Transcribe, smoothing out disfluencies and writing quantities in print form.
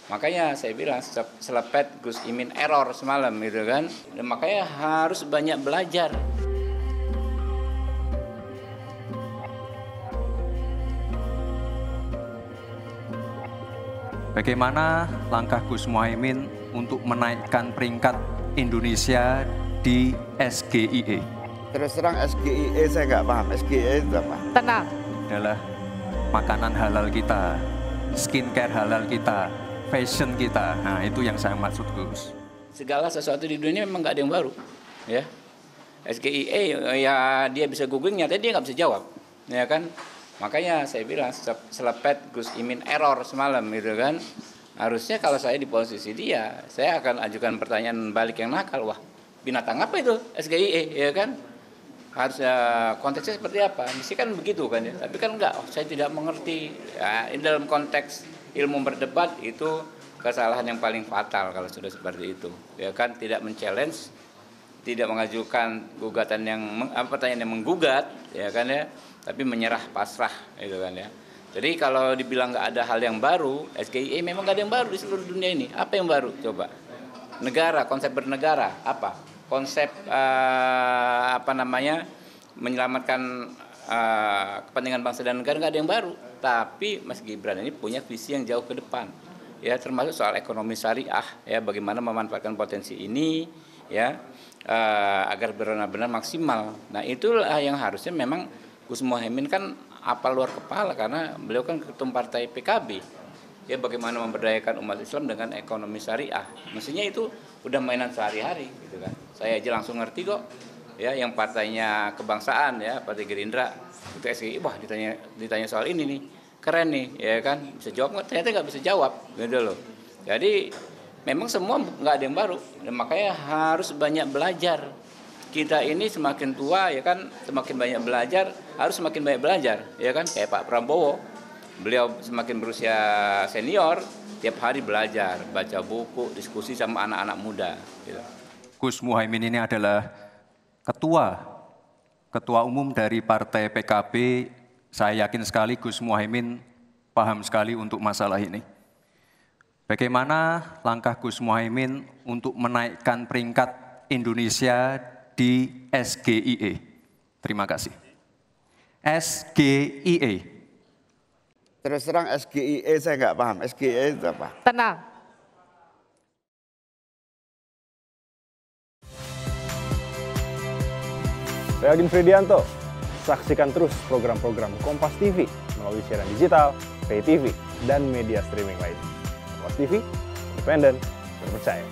Makanya saya bilang selepet Gus Imin error semalam gitu kan. Dan makanya harus banyak belajar. Bagaimana langkah Gus Muhaimin untuk menaikkan peringkat Indonesia di SGIE? Terus terang SGIE saya nggak paham. SGIE itu apa? Tenang. Adalah makanan halal kita, skincare halal kita, fashion kita. Nah, itu yang saya maksud, Gus. Segala sesuatu di dunia memang nggak ada yang baru, ya. SGIE ya dia bisa googling, nyatanya dia nggak bisa jawab, ya kan. Makanya saya bilang selepet Gus Imin error semalam gitu kan. Harusnya kalau saya di posisi dia, saya akan ajukan pertanyaan balik yang nakal. Wah, binatang apa itu SGIE, ya kan? Harusnya konteksnya seperti apa? Mesti kan begitu kan ya. Tapi kan enggak, saya tidak mengerti. Ya, dalam konteks ilmu berdebat itu kesalahan yang paling fatal kalau sudah seperti itu. Ya kan, tidak men-challenge, tidak mengajukan gugatan yang pertanyaan yang menggugat, ya kan ya. Tapi menyerah pasrah gitu kan ya. Jadi kalau dibilang nggak ada hal yang baru, SGIE memang nggak ada yang baru di seluruh dunia ini. Apa yang baru? Coba. Negara, konsep bernegara, apa? Konsep menyelamatkan kepentingan bangsa dan negara nggak ada yang baru. Tapi Mas Gibran ini punya visi yang jauh ke depan. Ya, termasuk soal ekonomi syariah, ya bagaimana memanfaatkan potensi ini, ya agar benar-benar maksimal. Nah itulah yang harusnya memang Gus Muhaimin kan apa luar kepala karena beliau kan ketum partai PKB. Ya bagaimana memberdayakan umat Islam dengan ekonomi syariah. Mestinya itu udah mainan sehari-hari gitu kan. Saya aja langsung ngerti kok. Ya yang partainya kebangsaan ya, Partai Gerindra itu SGI, wah ditanya soal ini nih. Keren nih, ya kan. Bisa jawab nggak? Ternyata nggak bisa jawab gitu loh. Jadi memang semua nggak ada yang baru. Dan makanya harus banyak belajar. Kita ini semakin tua ya kan, semakin banyak belajar, harus semakin banyak belajar, ya kan, kayak Pak Prabowo. Beliau semakin berusia senior, tiap hari belajar, baca buku, diskusi sama anak-anak muda. Gitu. Gus Muhaimin ini adalah ketua umum dari Partai PKB. Saya yakin sekali Gus Muhaimin paham sekali untuk masalah ini. Bagaimana langkah Gus Muhaimin untuk menaikkan peringkat Indonesia di SGIE? Terima kasih. SGIE. Terus terang SGIE saya nggak paham. SGIE itu apa? Tenang. Saya Agin Fridianto. Saksikan terus program-program Kompas TV melalui siaran digital, pay TV, dan media streaming lain. Kompas TV, independen, terpercaya.